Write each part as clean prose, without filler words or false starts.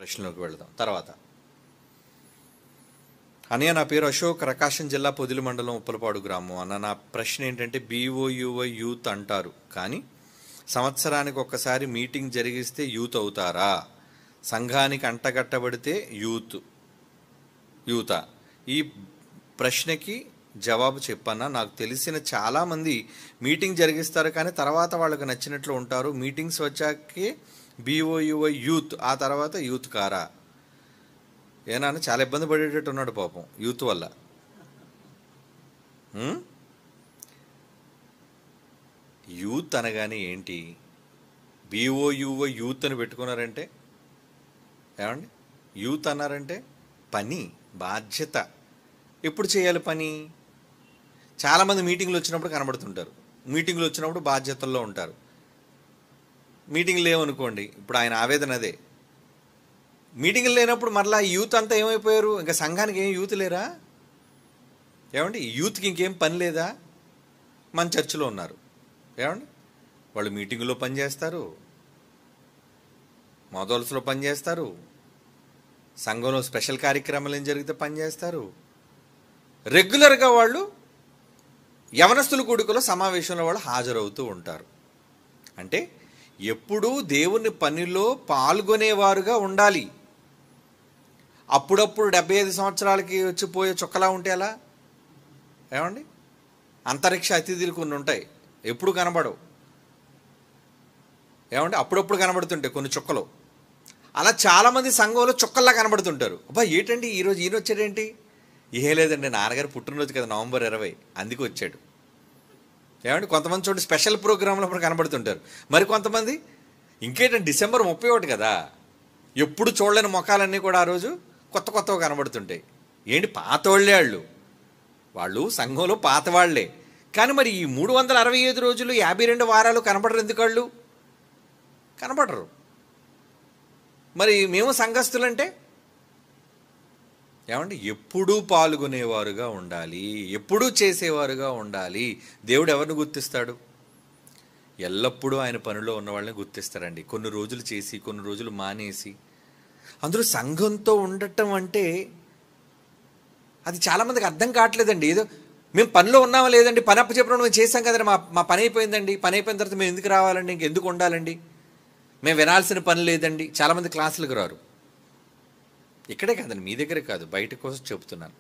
ప్రశ్నలోకి వెళదాం తర్వాత. అన్నయ్య, నా పేరు అశోక్, ప్రకాశం జిల్లా పొదిలి మండలం ఉప్పలపాడు గ్రామం. అన్న, నా ప్రశ్న ఏంటంటే BOUY యూత్ అంటారు, కానీ సంవత్సరానికి ఒక్కసారి మీటింగ్ జరిగిస్తే యూత్ అవుతారా? సంఘానికి అంటగట్టబడితే యూతా? ఈ ప్రశ్నకి జవాబు చెప్పన్నా. నాకు తెలిసిన చాలామంది మీటింగ్ జరిగిస్తారు, కానీ తర్వాత వాళ్ళకి నచ్చినట్లు ఉంటారు. మీటింగ్స్ వచ్చాకే BOUY యూత్, ఆ తర్వాత యూత్ కారా? ఏనా చాలా ఇబ్బంది పడేటట్టు ఉన్నాడు పాపం యూత్ వల్ల. యూత్ అనగానే ఏంటి? BOUY యూత్ అని పెట్టుకున్నారంటే ఏమండి? యూత్ అన్నారంటే పని, బాధ్యత. ఎప్పుడు చేయాలి పని? చాలామంది మీటింగ్లు వచ్చినప్పుడు కనబడుతుంటారు, మీటింగ్లు వచ్చినప్పుడు బాధ్యతల్లో ఉంటారు. మీటింగ్ లేవనుకోండి, ఇప్పుడు ఆయన ఆవేదన అదే. మీటింగ్లు లేనప్పుడు మరలా యూత్ అంతా ఏమైపోయారు? ఇంకా సంఘానికి ఏం యూత్ లేరా? ఏమండి, యూత్కి ఇంకేం పని లేదా? మన చర్చిలో ఉన్నారు ఏమండి, వాళ్ళు మీటింగులో పనిచేస్తారు, మోదల్స్లో పనిచేస్తారు, సంఘంలో స్పెషల్ కార్యక్రమాలు ఏం జరిగితే పనిచేస్తారు. రెగ్యులర్గా వాళ్ళు యవనస్తుల కూడికలో సమావేశంలో వాళ్ళు హాజరవుతూ ఉంటారు. అంటే ఎప్పుడూ దేవుని పనిలో పాల్గొనేవారుగా ఉండాలి. అప్పుడప్పుడు 75 సంవత్సరాలకి వచ్చిపోయే చుక్కలా ఉంటే ఎలా? ఏమండి, అంతరిక్ష అతిథులు కొన్ని ఉంటాయి, ఎప్పుడు కనబడవు. ఏమంటే అప్పుడప్పుడు కనబడుతుంటాయి కొన్ని చుక్కలు. అలా చాలామంది సంఘంలో చుక్కల్లా కనబడుతుంటారు. అబ్బా ఏంటండి ఈరోజు ఈయన వచ్చాడేంటి? ఏ లేదండి, నాన్నగారు పుట్టినరోజు కదా, నవంబర్ 20, అందుకు వచ్చాడు. ఏమంటే కొంతమంది చూడండి స్పెషల్ ప్రోగ్రాంలో కనబడుతుంటారు. మరి కొంతమంది ఇంకేంటంటే డిసెంబర్ 31 కదా, ఎప్పుడు చూడలేని ముఖాలన్నీ కూడా ఆ రోజు కొత్త కొత్తగా కనబడుతుంటాయి. ఏంటి, పాతవాళ్ళే వాళ్ళు సంఘంలో పాతవాళ్లే. కానీ మరి ఈ 365 రోజులు 52 వారాలు కనబడరు ఎందుకు? వాళ్ళు కనబడరు. మరి మేము సంఘస్థులంటే ఏమండి, ఎప్పుడూ పాల్గొనేవారుగా ఉండాలి, ఎప్పుడూ చేసేవారుగా ఉండాలి. దేవుడు ఎవరిని గుర్తిస్తాడు? ఎల్లప్పుడూ ఆయన పనిలో ఉన్న వాళ్ళని గుర్తిస్తారండి. కొన్ని రోజులు చేసి కొన్ని రోజులు మానేసి, అందులో సంఘంతో ఉండటం అంటే అది చాలామందికి అర్థం కావట్లేదండి. ఏదో మేము పనిలో ఉన్నామా లేదండి, పని అప్పచెప్పడం మేము చేసాం కదండి, మా పని అయిపోయిందండి, పని అయిపోయిన తర్వాత మేము ఎందుకు రావాలండి, ఇంకెందుకు ఉండాలండి, మేము వినాల్సిన పని లేదండి. చాలామంది క్లాసులకు రారు. ఇక్కడే కాదండి, మీ దగ్గరే కాదు, బయట కోసం చెబుతున్నాను.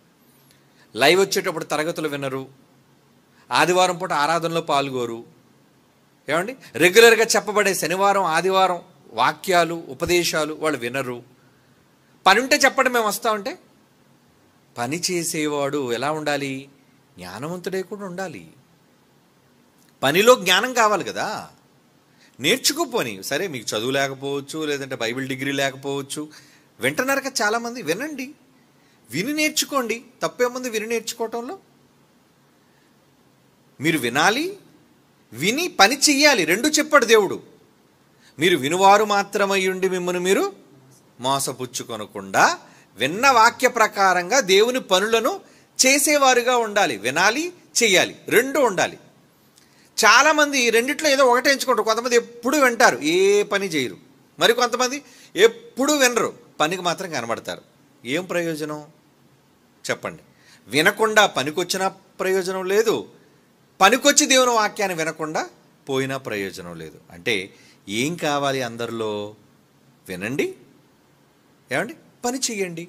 లైవ్ వచ్చేటప్పుడు తరగతులు వినరు, ఆదివారం పూట ఆరాధనలో పాల్గొరు. ఏమండి, రెగ్యులర్గా చెప్పబడే శనివారం ఆదివారం వాక్యాలు ఉపదేశాలు వాళ్ళు వినరు. పని ఉంటే చెప్పండి మేము వస్తామంటే. పని చేసేవాడు ఎలా ఉండాలి? జ్ఞానవంతుడే కూడా ఉండాలి. పనిలో జ్ఞానం కావాలి కదా, నేర్చుకోపోని. సరే మీకు చదువు లేకపోవచ్చు, లేదంటే బైబిల్ డిగ్రీ లేకపోవచ్చు, వింటున్నారు కదా చాలామంది, వినండి, విని నేర్చుకోండి. తప్పేముంది విని నేర్చుకోవటంలో? మీరు వినాలి, విని పని చెయ్యాలి, రెండు చెప్పాడు దేవుడు. మీరు వినువారు మాత్రమయ్యుండి మిమ్మల్ని మీరు మోసపుచ్చుకొనకుండా విన్న వాక్య ప్రకారంగా దేవుని పనులను చేసేవారుగా ఉండాలి. వినాలి, చెయ్యాలి, రెండు ఉండాలి. చాలామంది రెండిట్లో ఏదో ఒకటే ఎంచుకుంటారు. కొంతమంది ఎప్పుడు వింటారు, ఏ పని చేయరు. మరి కొంతమంది ఎప్పుడు వినరు, పనికి మాత్రం కనబడతారు. ఏం ప్రయోజనం చెప్పండి? వినకుండా పనికొచ్చిన ప్రయోజనం లేదు, పనికొచ్చి దేవుని వాక్యాన్ని వినకుండా పోయినా ప్రయోజనం లేదు. అంటే ఏం కావాలి అందరిలో? వినండి, ఏమండి, పని చెయ్యండి.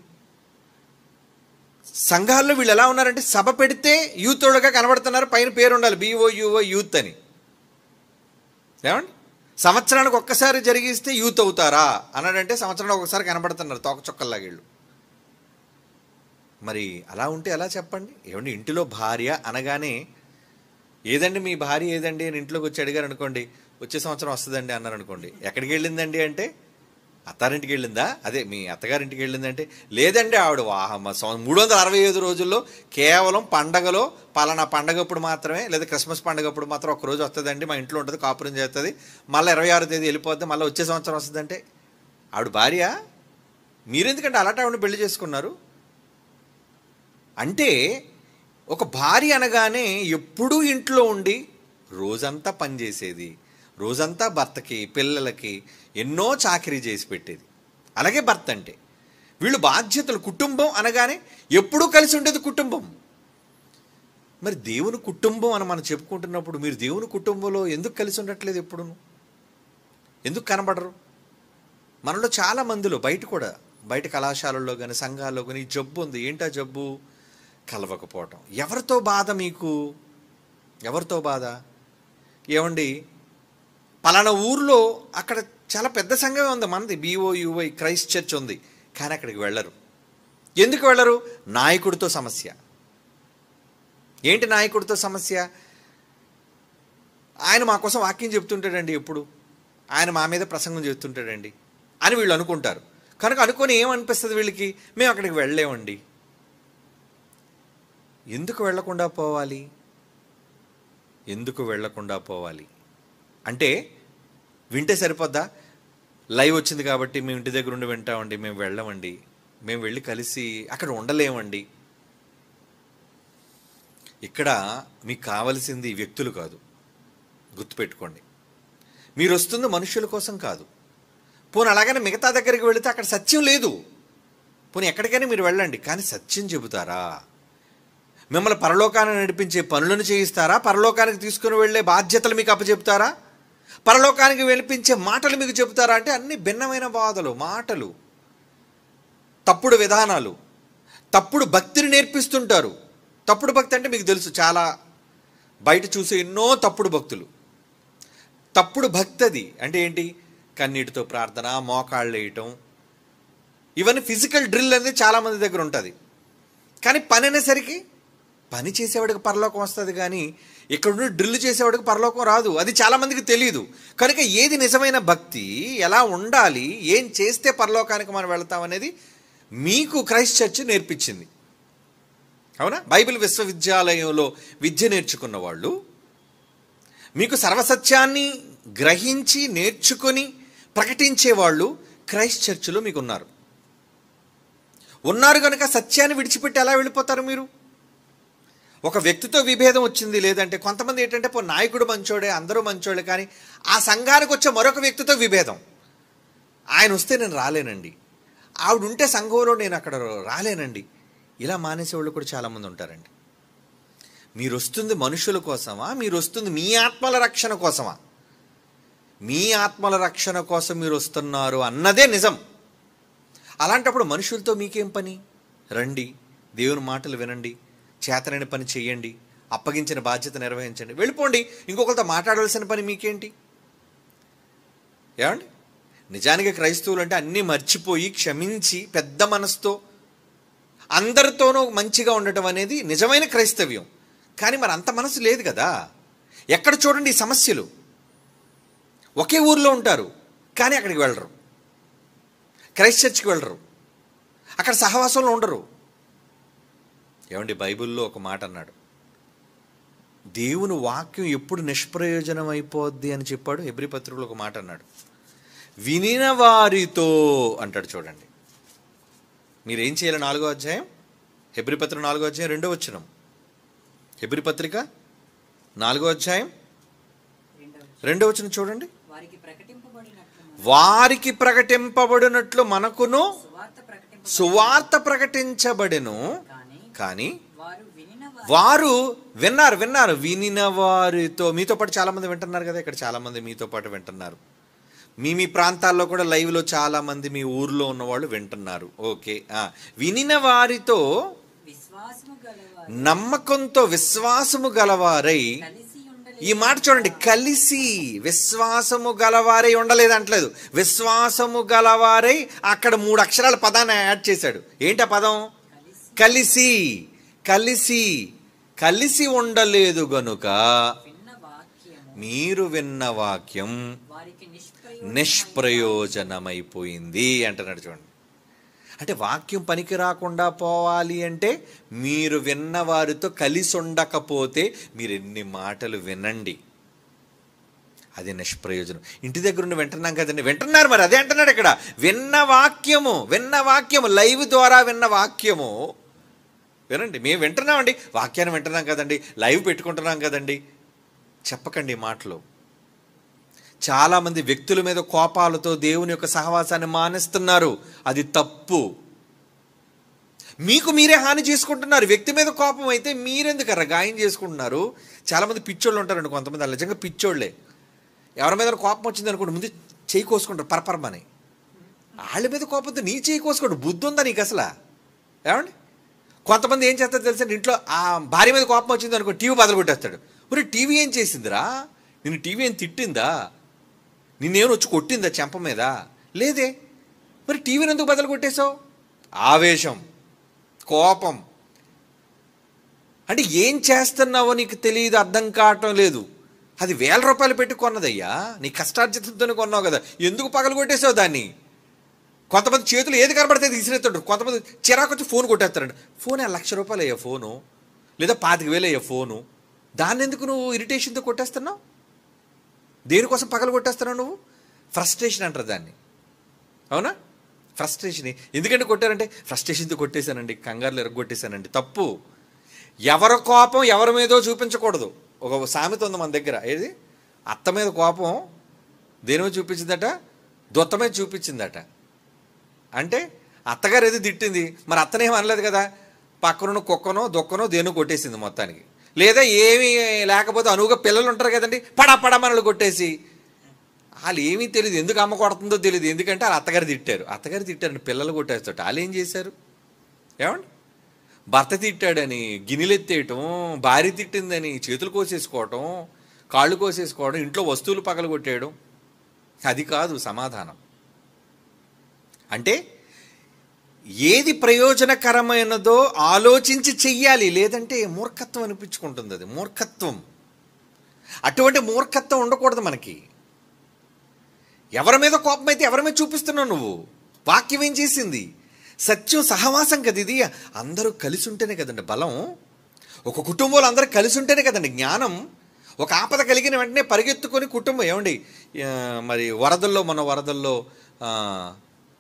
సంఘాల్లో వీళ్ళు ఎలా ఉన్నారంటే, సభ పెడితే యూతోడుగా కనబడుతున్నారు, పైన పేరు ఉండాలి BOUY యూత్ అని. ఏమండి, సంవత్సరానికి ఒక్కసారి జరిగిస్తే యూత్ అవుతారా అన్నాడంటే సంవత్సరానికి ఒకసారి కనబడుతున్నారు తోకచుక్కల్లాగిళ్ళు. మరి అలా ఉంటే ఎలా చెప్పండి? ఏమండి, ఇంటిలో భార్య అనగానే ఏదండి మీ భార్య ఏదండి అని ఇంట్లోకి వచ్చి అడిగారు అనుకోండి, వచ్చే సంవత్సరం వస్తుందండి అన్నారు అనుకోండి. ఎక్కడికి వెళ్ళిందండి అంటే, అత్తారింటికి వెళ్ళిందా, అదే మీ అత్తగారింటికి వెళ్ళిందంటే, లేదండి ఆవిడ 365 రోజుల్లో కేవలం పండగలో పలానా పండగప్పుడు మాత్రమే, లేదా క్రిస్మస్ పండగప్పుడు మాత్రం ఒక్కరోజు వస్తుందండి, మా ఇంట్లో ఉంటుంది, కాపురం చేస్తుంది, మళ్ళీ 26వ తేదీ వెళ్ళిపోద్ది, మళ్ళీ వచ్చే సంవత్సరం వస్తుందంటే ఆవిడ భార్య. మీరెందుకంటే అలాంటి ఆవిడని పెళ్లి చేసుకున్నారు? అంటే ఒక భార్య అనగానే ఎప్పుడూ ఇంట్లో ఉండి రోజంతా పనిచేసేది, రోజంతా భర్తకి పిల్లలకి ఎన్నో చాకరీ చేసి పెట్టేది. అలాగే భర్త అంటే వీళ్ళు బాధ్యతలు. కుటుంబం అనగానే ఎప్పుడూ కలిసి ఉండేది కుటుంబం. మరి దేవుని కుటుంబం అని మనం చెప్పుకుంటున్నప్పుడు మీరు దేవుని కుటుంబంలో ఎందుకు కలిసి ఉండట్లేదు? ఎప్పుడును ఎందుకు కనబడరు? మనలో చాలా మందిలో బయట కళాశాలల్లో కానీ సంఘాల్లో కానీ ఈ జబ్బు ఉంది. ఏంటా జబ్బు? కలవకపోవటం. ఎవరితో బాధ మీకు? ఎవరితో బాధ? ఏమండి, పలానా ఊర్లో అక్కడ చాలా పెద్ద సంఘమే ఉంది మనది, BOUY క్రైస్ట్ చర్చ్ ఉంది, కానీ అక్కడికి వెళ్ళరు. ఎందుకు వెళ్ళరు? నాయకుడితో సమస్య. ఏంటి నాయకుడితో సమస్య? ఆయన మా కోసం వాక్యం చెప్తుంటాడండి, ఎప్పుడు ఆయన మా మీద ప్రసంగం చెప్తుంటాడండి అని వీళ్ళు అనుకుంటారు. కనుక అనుకొని ఏమనిపిస్తుంది వీళ్ళకి? మేము అక్కడికి వెళ్ళలేమండి. ఎందుకు వెళ్ళకుండా పోవాలి? ఎందుకు వెళ్ళకుండా పోవాలి అంటే వింటే సరిపోద్దా? లైవ్ వచ్చింది కాబట్టి మేము ఇంటి దగ్గర ఉండి వింటామండి, మేము వెళ్ళమండి, మేము వెళ్ళి కలిసి అక్కడ ఉండలేమండి. ఇక్కడ మీకు కావలసింది వ్యక్తులు కాదు, గుర్తుపెట్టుకోండి. మీరు వస్తుంది మనుషుల కోసం కాదు. పోనీ అలాగనే మిగతా దగ్గరికి వెళితే అక్కడ సత్యం లేదు. పోనీ ఎక్కడికైనా మీరు వెళ్ళండి, కానీ సత్యం చెబుతారా? మిమ్మల్ని పరలోకాన్ని నడిపించే పనులను చేయిస్తారా? పరలోకానికి తీసుకుని వెళ్ళే బాధ్యతలు మీకు అప్పచెప్తారా? పరలోకానికి వెళ్ళిపించే మాటలు మీకు చెబుతారా? అంటే అన్ని భిన్నమైన బాధలు, మాటలు, తప్పుడు విధానాలు, తప్పుడు భక్తిని నేర్పిస్తుంటారు. తప్పుడు భక్తి అంటే మీకు తెలుసు, చాలా బయట చూసే ఎన్నో తప్పుడు భక్తులు. తప్పుడు భక్తి అది అంటే ఏంటి? కన్నీటితో ప్రార్థన, మోకాళ్ళు వేయటం, ఇవన్నీ ఫిజికల్ డ్రిల్ అనేది చాలామంది దగ్గర ఉంటుంది. కానీ పని అనేసరికి పని చేసేవాడికి పరలోకం వస్తుంది, కానీ ఇక్కడ డ్రిల్ చేసేవాడికి పరలోకం రాదు. అది చాలామందికి తెలియదు. కనుక ఏది నిజమైన భక్తి, ఎలా ఉండాలి, ఏం చేస్తే పరలోకానికి మనం వెళ్తాం అనేది మీకు క్రైస్ట్ చర్చ్ నేర్పించింది. అవునా? బైబిల్ విశ్వవిద్యాలయంలో విద్య నేర్చుకున్న వాళ్ళు, మీకు సర్వసత్యాన్ని గ్రహించి నేర్చుకొని ప్రకటించేవాళ్ళు క్రైస్ట్ చర్చ్లో మీకు ఉన్నారు కనుక సత్యాన్ని విడిచిపెట్టి ఎలా వెళ్ళిపోతారు మీరు? ఒక వ్యక్తితో విభేదం వచ్చింది, లేదంటే కొంతమంది ఏంటంటే నాయకుడు మంచోడే, అందరూ మంచోడే, కానీ ఆ సంఘానికి వచ్చే మరొక వ్యక్తితో విభేదం. ఆయన వస్తే నేను రాలేనండి, ఆవిడ ఉంటే సంఘంలో నేను అక్కడ రాలేనండి, ఇలా మానేసేవాళ్ళు కూడా చాలామంది ఉంటారండి. మీరు వస్తుంది మనుషుల కోసమా? మీరు వస్తుంది మీ ఆత్మల రక్షణ కోసమా? మీ ఆత్మల రక్షణ కోసం మీరు వస్తున్నారు అన్నదే నిజం. అలాంటప్పుడు మనుషులతో మీకేం పని? రండి, దేవుని మాటలు వినండి, చేతనైన పని చెయ్యండి, అప్పగించిన బాధ్యత నిర్వహించండి, వెళ్ళిపోండి. ఇంకొకరితో మాట్లాడవలసిన పని మీకేంటి? ఏమండి, నిజానికి క్రైస్తవులు అంటే అన్నీ మర్చిపోయి క్షమించి పెద్ద మనసుతో అందరితోనూ మంచిగా ఉండటం అనేది నిజమైన క్రైస్తవ్యం. కానీ మరి అంత మనసు లేదు కదా. ఎక్కడ చూడండి ఈ సమస్యలు. ఒకే ఊర్లో ఉంటారు, కానీ అక్కడికి వెళ్ళరు, క్రైస్ట్ చర్చ్కి వెళ్ళరు, అక్కడ సహవాసంలో ఉండరు. ఏమండి, బైబిల్లో ఒక మాట అన్నాడు, దేవుని వాక్యం ఎప్పుడు నిష్ప్రయోజనం అయిపోద్ది అని చెప్పాడు. హెబ్రీ పత్రికలో ఒక మాట అన్నాడు, వినిన వారితో అంటాడు. చూడండి, మీరేం చేయాలి? 4వ అధ్యాయం, హెబ్రీ పత్రిక 4వ అధ్యాయం 2వ వచనం. హెబ్రీ పత్రిక 4వ అధ్యాయం 2వ వచనం చూడండి. వారికి ప్రకటింపబడినట్లు మనకును సువార్త ప్రకటించబడెను, కానీ వారు విన్నారు. వినిన వారితో, మీతో పాటు చాలామంది వింటున్నారు కదా, ఇక్కడ చాలామంది మీతో పాటు వింటున్నారు. మీ ప్రాంతాల్లో కూడా లైవ్లో చాలామంది మీ ఊర్లో ఉన్నవాళ్ళు వింటున్నారు. ఓకే, వినిన వారితో నమ్మకంతో విశ్వాసము గలవారై, ఈ మాట చూడండి, కలిసి విశ్వాసము గలవారై ఉండలేదు అంటలేదు, విశ్వాసము గలవారై. అక్కడ 3 అక్షరాల పదాన్ని యాడ్ చేశాడు. ఏంటి ఆ పదం? కలిసి. కలిసి కలిసి ఉండలేదు గనుక మీరు విన్న వాక్యం నిష్ప్రయోజనమైపోయింది అంటున్నాడు. చూడండి, అంటే వాక్యం పనికి రాకుండా పోవాలి అంటే మీరు విన్న వారితో కలిసి ఉండకపోతే మీరు ఎన్ని మాటలు వినండి, అది నిష్ప్రయోజనం. ఇంటి దగ్గర ఉండి వింటున్నాం కదండి, వింటున్నారు, మరి అదే అంటున్నాడు ఇక్కడ. విన్న వాక్యము లైవ్ ద్వారా విన్న వాక్యము వినండి. మేము వింటున్నామండి, వాక్యాన్ని వింటున్నాం కదండి, లైవ్ పెట్టుకుంటున్నాం కదండి, చెప్పకండి మాటలు. చాలామంది వ్యక్తుల మీద కోపాలతో దేవుని యొక్క సహవాసాన్ని మానేస్తున్నారు. అది తప్పు. మీకు మీరే హాని చేసుకుంటున్నారు. వ్యక్తి మీద కోపం అయితే మీరెందుకరా గాయం చేసుకుంటున్నారు? చాలామంది పిచ్చోళ్ళు ఉంటారండి, కొంతమంది అలా నిజంగా పిచ్చోళ్ళే. ఎవరి మీద కోపం వచ్చింది అనుకోండి, ముందు చేయి కోసుకుంటారు పరపరమని. వాళ్ళ మీద కోపంతో నీ చేయి కోసుకోండి, బుద్ధి ఉందా నీకు అసలు? ఏమండి, కొంతమంది ఏం చేస్తారో తెలుసా, ఇంట్లో ఆ భార్య మీద కోపం వచ్చింది అనుకో, టీవీ బదులు కొట్టేస్తాడు. మరి టీవీ ఏం చేసిందిరా? నిన్ను టీవీ ఏం తిట్టిందా? నిన్నేమో వచ్చి కొట్టిందా చెంప మీద? లేదే. మరి టీవీని ఎందుకు బదులు కొట్టేశావు? ఆవేశం, కోపం. అంటే ఏం చేస్తున్నావో నీకు తెలియదు, అర్థం కావటం లేదు. అది ₹1000 పెట్టి కొన్నదయ్యా, నీ కష్టార్జితంతోనే కొన్నావు కదా, ఎందుకు పగలు కొట్టేసావు దాన్ని? కొంతమంది చేతులు ఏది కనబడితే తీసిరేస్తుంటారు. కొంతమంది చిరాకు వచ్చి ఫోన్ కొట్టేస్తారండి. ఫోన్ ₹1,00,000 అయ్యా ఫోను, లేదా 25,000 అయ్యా ఫోను. దాన్ని ఎందుకు నువ్వు ఇరిటేషన్తో కొట్టేస్తున్నావు? దేనికోసం పగలు కొట్టేస్తున్నావు నువ్వు? ఫ్రస్ట్రేషన్ అంటారు దాన్ని, అవునా? ఫ్రస్ట్రేషన్. ఎందుకంటే కొట్టారంటే ఫ్రస్ట్రేషన్తో కొట్టేశానండి, కంగారులో ఎరగొట్టేశానండి. తప్పు. ఎవరి కోపం ఎవరి మీదో చూపించకూడదు. ఒక సామెత ఉంది మన దగ్గర, ఏది? అత్త మీద కోపం దేని మీద చూపించిందట? దొత్త మీద చూపించిందట. అంటే అత్తగారు ఏదో తిట్టింది, మరి అత్తనేం అనలేదు కదా, పక్కన కుక్కనో దొక్కనో దేనో కొట్టేసింది మొత్తానికి. లేదా ఏమీ లేకపోతే అనువుగా పిల్లలు ఉంటారు కదండి, పడా మనలు కొట్టేసి. వాళ్ళు ఏమీ తెలియదు, ఎందుకు అమ్మ కొడుతుందో తెలియదు. ఎందుకంటే వాళ్ళు అత్తగారు తిట్టారని పిల్లలు కొట్టేస్తాడు. వాళ్ళు ఏం చేశారు? ఏమండి, భర్త తిట్టాడని గిన్నెలు ఎత్తేయటం, భార్య తిట్టిందని చేతులు కోసేసుకోవటం, కాళ్ళు కోసేసుకోవడం, ఇంట్లో వస్తువులు పగలు కొట్టేయడం, అది కాదు సమాధానం. అంటే ఏది ప్రయోజనకరమైనదో ఆలోచించి చెయ్యాలి, లేదంటే మూర్ఖత్వం అనిపించుకుంటుంది. అది మూర్ఖత్వం. అటువంటి మూర్ఖత్వం ఉండకూడదు మనకి. ఎవరి మీద కోపం అయితే ఎవరి మీద చూపిస్తున్నావు నువ్వు? వాక్యం ఏం చేసింది? సత్యం, సహవాసం కదా ఇది. అందరూ కలిసి ఉంటేనే కదండి బలం. ఒక కుటుంబంలో అందరూ కలిసి ఉంటేనే కదండి జ్ఞానం. ఒక ఆపద కలిగిన వెంటనే పరిగెత్తుకొని కుటుంబం, ఏమండి మరి మన వరదల్లో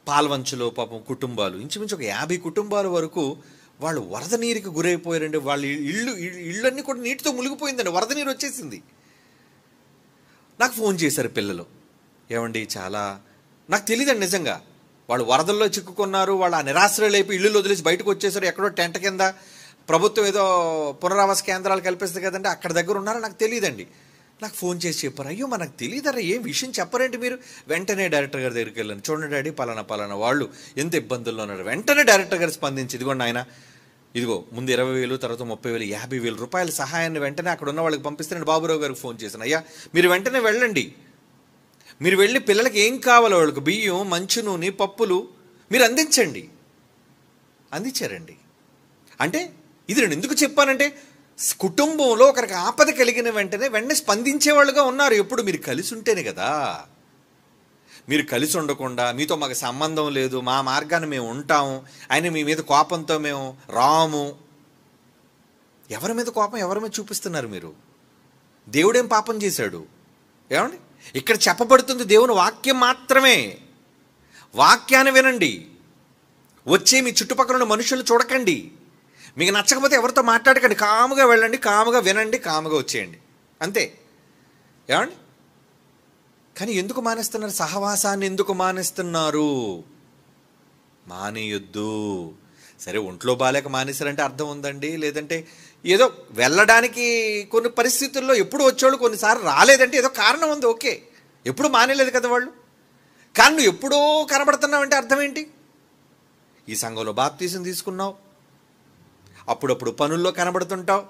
పాల్వంచులో పాపం కుటుంబాలు ఇంచుమించు ఒక 50 కుటుంబాల వరకు వాళ్ళు వరద నీరుకి గురైపోయారండి. వాళ్ళ ఇళ్ళన్నీ కూడా నీటితో మునిగిపోయిందండి, వరద నీరు వచ్చేసింది. నాకు ఫోన్ చేశారు పిల్లలు, ఏమండి చాలా నాకు తెలియదండి నిజంగా, వాళ్ళు వరదల్లో చిక్కుకున్నారు, వాళ్ళు ఆ నిరాశ్రయులైపోయి ఇళ్ళు వదిలేసి బయటకు వచ్చేసారు. ఎక్కడో టెంట్ కింద ప్రభుత్వం ఏదో పునరావాస కేంద్రాలు కల్పిస్తుంది కదండి, అక్కడ దగ్గర ఉన్నారో నాకు తెలియదండి. నాకు ఫోన్ చేసి చెప్పారు, అయ్యో మనకు తెలియదరా, ఏం విషయం చెప్పరేంటి మీరు? వెంటనే డైరెక్టర్ గారి దగ్గరికి వెళ్ళాను. చూడండి డాడీ, పలానా వాళ్ళు ఎంత ఇబ్బందుల్లో ఉన్నారు. వెంటనే డైరెక్టర్ గారు స్పందించి, ఇదిగోండి ఆయన, ఇదిగో ముందు 20,000, తర్వాత 30,000, ₹50,000 సహాయాన్ని వెంటనే అక్కడ ఉన్న వాళ్ళకి పంపిస్తానండి. బాబురావు గారికి ఫోన్ చేశాను, అయ్యా మీరు వెంటనే వెళ్ళండి, మీరు వెళ్ళి పిల్లలకి ఏం కావాలో వాళ్ళకి బియ్యం, మంచు నూనె, పప్పులు మీరు అందించారండి. అంటే ఇది నేను ఎందుకు చెప్పానంటే, కుటుంబంలో ఒకరికి ఆపద కలిగిన వెంటనే స్పందించేవాళ్ళుగా ఉన్నారు. ఎప్పుడు మీరు కలిసి ఉంటేనే కదా. మీరు కలిసి ఉండకుండా మీతో మాకు సంబంధం లేదు, మా మార్గాన్ని మేము ఉంటాము, ఆయన మీ మీద కోపంతో మేము రాము. ఎవరి మీద కోపం ఎవరి మీద చూపిస్తున్నారు మీరు? దేవుడేం పాపం చేశాడు? ఏమండి, ఇక్కడ చెప్పబడుతుంది దేవుని వాక్యం మాత్రమే. వాక్యాన్ని వినండి, వచ్చే మీ చుట్టుపక్కల ఉన్న మనుషులు చూడకండి. మీకు నచ్చకపోతే ఎవరితో మాట్లాడకండి, కాముగా వెళ్ళండి, కాముగా వినండి, కాముగా వచ్చేయండి, అంతే. ఏమండి, కానీ ఎందుకు మానేస్తున్నారు? సహవాసాన్ని ఎందుకు మానేస్తున్నారు? మానేయొద్దు. సరే, ఒంట్లో బాలేక మానేశారంటే అర్థం ఉందండి, లేదంటే ఏదో వెళ్ళడానికి కొన్ని పరిస్థితుల్లో ఎప్పుడు వచ్చేవాళ్ళు కొన్నిసార్లు రాలేదంటే ఏదో కారణం ఉంది, ఓకే. ఎప్పుడు మానేలేదు కదా వాళ్ళు. కానీ నువ్వు ఎప్పుడో కనబడుతున్నావంటే అర్థం ఏంటి? ఈ సంఘంలో బాప్తీసం తీసుకున్నావు, అప్పుడప్పుడు పనుల్లో కనబడుతుంటావు,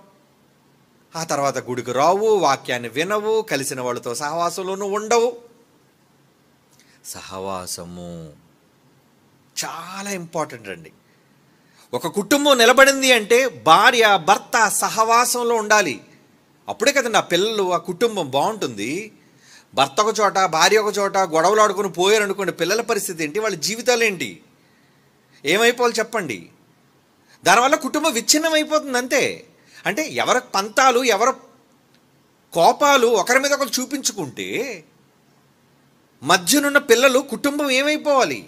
ఆ తర్వాత గుడికి రావు, వాక్యాన్ని వినవు, కలిసిన వాళ్ళతో సహవాసంలోనూ ఉండవు. సహవాసము చాలా ఇంపార్టెంట్ అండి. ఒక కుటుంబం నిలబడింది అంటే భార్య భర్త సహవాసంలో ఉండాలి. అప్పుడే కదండి ఆ పిల్లలు, ఆ కుటుంబం బాగుంటుంది. భర్త ఒక చోట, భార్య ఒక చోట గొడవలు ఆడుకొని పోయారనుకోండి, పిల్లల పరిస్థితి ఏంటి? వాళ్ళ జీవితాలు ఏంటి? ఏమైపోవాలి చెప్పండి? దానివల్ల కుటుంబం విచ్ఛిన్నం అయిపోతుంది అంతే. అంటే ఎవరి పంతాలు, ఎవరి కోపాలు ఒకరి మీద ఒకరు చూపించుకుంటే మధ్యనున్న పిల్లలు, కుటుంబం ఏమైపోవాలి?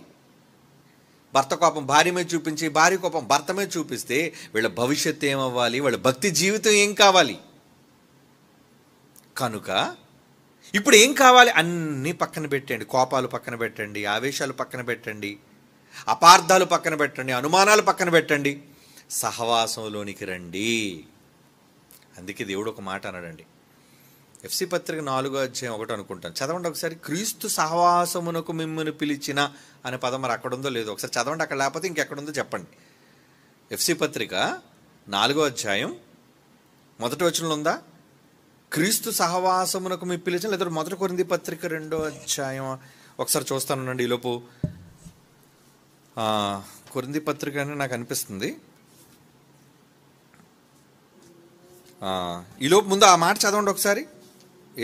భర్త కోపం భార్య మీద చూపించి, భార్య కోపం భర్త మీద చూపిస్తే వీళ్ళ భవిష్యత్తు ఏమవ్వాలి? వాళ్ళ భక్తి జీవితం ఏం కావాలి? కనుక ఇప్పుడు ఏం కావాలి? అన్నీ పక్కన పెట్టండి. కోపాలు పక్కన పెట్టండి, ఆవేశాలు పక్కన పెట్టండి, అపార్థాలు పక్కన పెట్టండి, అనుమానాలు పక్కన పెట్టండి, సహవాసంలోనికి రండి. అందుకే దేవుడు ఒక మాట అన్నాడండి. ఎఫ్సి పత్రిక 4:1 అనుకుంటాను, చదవండి ఒకసారి. క్రీస్తు సహవాసమునకు మిమ్మల్ని పిలిచిన అనే పదం మరి అక్కడ ఉందో లేదో ఒకసారి చదవండి. అక్కడ లేకపోతే ఇంకెక్కడుందో చెప్పండి. ఎఫ్సి పత్రిక 4:1 ఉందా? క్రీస్తు సహవాసమునకు మీ పిలిచిన, లేదా 1 కొరింథీ పత్రిక 2 ఒకసారి చూస్తానండి ఈలోపు. కొరింథీ పత్రిక అని నాకు అనిపిస్తుంది. ఈలోపు ముందు ఆ మాట చదవండి ఒకసారి.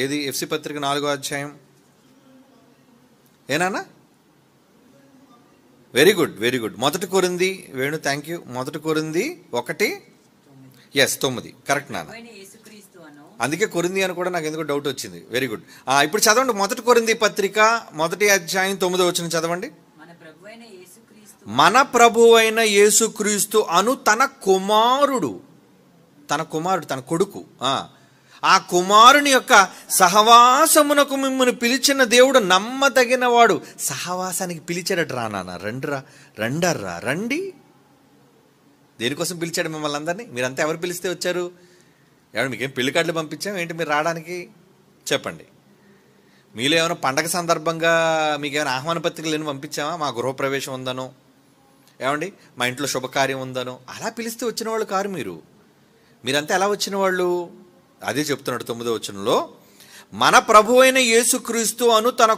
ఏది? ఎఫ్సి పత్రిక 4:1 ఏనా? Very good, very good. 1 కొరింథీ, వేణు థ్యాంక్ యూ. 1 కొరింథీ 1:9 కరెక్ట్ నాన్న. అందుకే కొరింథీ అని కూడా నాకు ఎందుకో డౌట్ వచ్చింది. Very good. ఇప్పుడు చదవండి 1 కొరింథీ పత్రిక 1:9 చదవండి. మన ప్రభువైన యేసుక్రీస్తు అను తన కుమారుడు, తన కొడుకు, ఆ కుమారుని యొక్క సహవాసమునకు మిమ్మల్ని పిలిచిన దేవుడు నమ్మదగిన వాడు. సహవాసానికి పిలిచాడట. నాన్న రండి. దేనికోసం పిలిచాడు మిమ్మల్ని అందరినీ? మీరంతా ఎవరు పిలిస్తే వచ్చారు? ఎవరు మీకేం పెళ్లి కార్డులు పంపించాం ఏంటి మీరు రావడానికి? చెప్పండి. మీలో ఏమైనా పండగ సందర్భంగా మీకేమైనా ఆహ్వాన పత్రికలు ఏమైనా పంపించామా? మా గృహప్రవేశం ఉందనో, ఏమండి మా ఇంట్లో శుభకార్యం ఉందనో అలా పిలిస్తే వచ్చిన వాళ్ళు కారు మీరు. మీరంతా ఎలా వచ్చిన వాళ్ళు? అదే చెప్తున్నాడు 9వ మన ప్రభు అయిన యేసుక్రీస్తు అను తన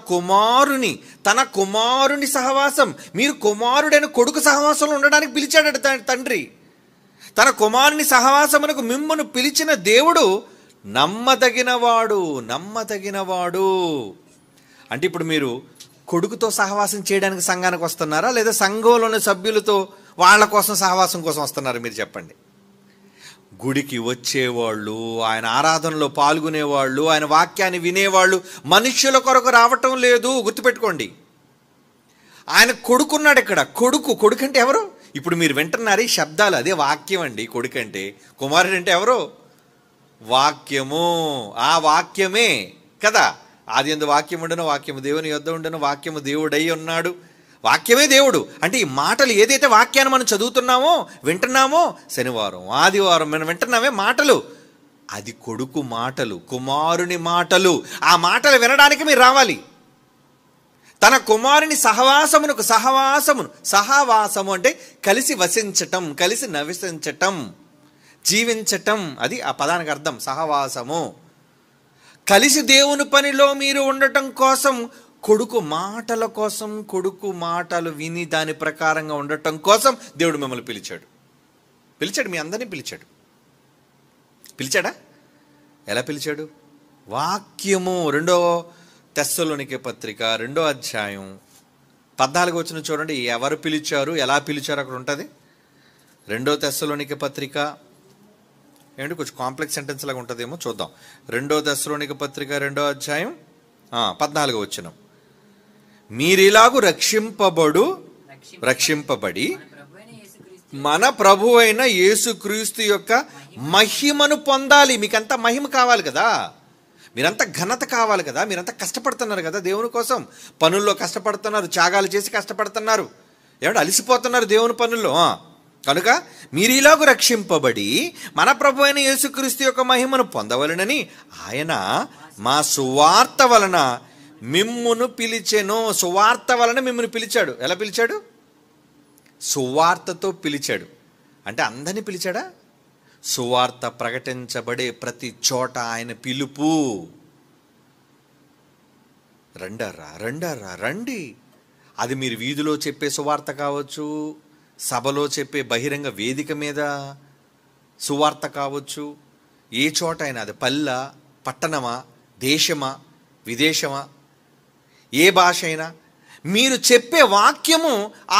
కుమారుని సహవాసం. మీరు కుమారుడైన కొడుకు సహవాసంలో ఉండడానికి పిలిచాడట తండ్రి. తన కుమారుని సహవాసమునకు మిమ్మును పిలిచిన దేవుడు నమ్మదగినవాడు. అంటే ఇప్పుడు మీరు కొడుకుతో సహవాసం చేయడానికి సంఘానికి వస్తున్నారా, లేదా సంఘంలోని సభ్యులతో వాళ్ళ కోసం సహవాసం కోసం వస్తున్నారా? మీరు చెప్పండి. గుడికి వచ్చేవాళ్ళు, ఆయన ఆరాధనలో పాల్గొనేవాళ్ళు, ఆయన వాక్యాన్ని వినేవాళ్ళు మనుష్యుల కొరకు రావటం లేదు. గుర్తుపెట్టుకోండి. ఆయన కొడుకున్నాడు ఇక్కడ. కొడుకు అంటే ఎవరు? ఇప్పుడు మీరు వింటున్నారు ఈ శబ్దాలు, అదే వాక్యం అండి. కొడుకు అంటే. కుమారుడు అంటే ఎవరు? వాక్యము. ఆ వాక్యమే కదా. ఆది యందు వాక్యం ఉండెను, వాక్యము దేవుని యొద్ద ఉండెను, వాక్యము దేవుడై ఉన్నాడు. వాక్యమే దేవుడు. అంటే ఈ మాటలు ఏదైతే వాక్యాన్ని మనం చదువుతున్నామో, వింటున్నామో, శనివారం ఆదివారం మనం వింటున్నామే మాటలు, అది కొడుకు మాటలు, కుమారుని మాటలు. ఆ మాటలు వినడానికి మీరు రావాలి. తన కుమారుని సహవాసము అంటే కలిసి వసించటం, కలిసి నివసించటం, జీవించటం. అది ఆ పదానికి అర్థం. సహవాసము. కలిసి దేవుని పనిలో మీరు ఉండటం కోసం, కొడుకు మాటలు విని దాని ప్రకారంగా ఉండటం కోసం దేవుడు మిమ్మల్ని పిలిచాడు. మీ అందరినీ పిలిచాడా? ఎలా పిలిచాడు? వాక్యము. 2 తెస్సలోనికే పత్రిక 2:14 చూడండి. ఎవరు పిలిచారు, ఎలా పిలిచారు అక్కడ ఉంటుంది. 2 తెస్సలోనికే పత్రిక ఏంటి కొంచెం కాంప్లెక్స్ సెంటెన్స్ లాగా ఉంటుందేమో చూద్దాం. 2 తెస్సలోనికే పత్రిక 2:14 మీరిలాగు రక్షింపబడి మన ప్రభు అయిన యేసుక్రీస్తు యొక్క మహిమను పొందాలి. మీకంతా మహిమ కావాలి కదా, మీరంతా ఘనత కావాలి కదా, మీరంతా కష్టపడుతున్నారు కదా దేవుని కోసం. పనుల్లో కష్టపడుతున్నారు, త్యాగాలు చేసి కష్టపడుతున్నారు, ఏమంటే అలసిపోతున్నారు దేవుని పనుల్లో. కనుక మీరిలాగు రక్షింపబడి మన ప్రభు అయిన యేసుక్రీస్తు యొక్క మహిమను పొందవలెనని ఆయన మా సువార్త వలన మిమ్మును పిలిచెను. సువార్త వలన మిమ్మల్ని పిలిచాడు. ఎలా పిలిచాడు? సువార్తతో పిలిచాడు. అంటే అందరినీ పిలిచాడా? సువార్త ప్రకటించబడే ప్రతి చోట ఆయన పిలుపు. రండి. అది మీరు వీధిలో చెప్పే సువార్త కావచ్చు, సభలో చెప్పే బహిరంగ వేదిక మీద సువార్త కావచ్చు, ఏ చోట అయినా, అది పల్లె, పట్టణమా, దేశమా, విదేశమా, ఏ భాష అయినా మీరు చెప్పే వాక్యము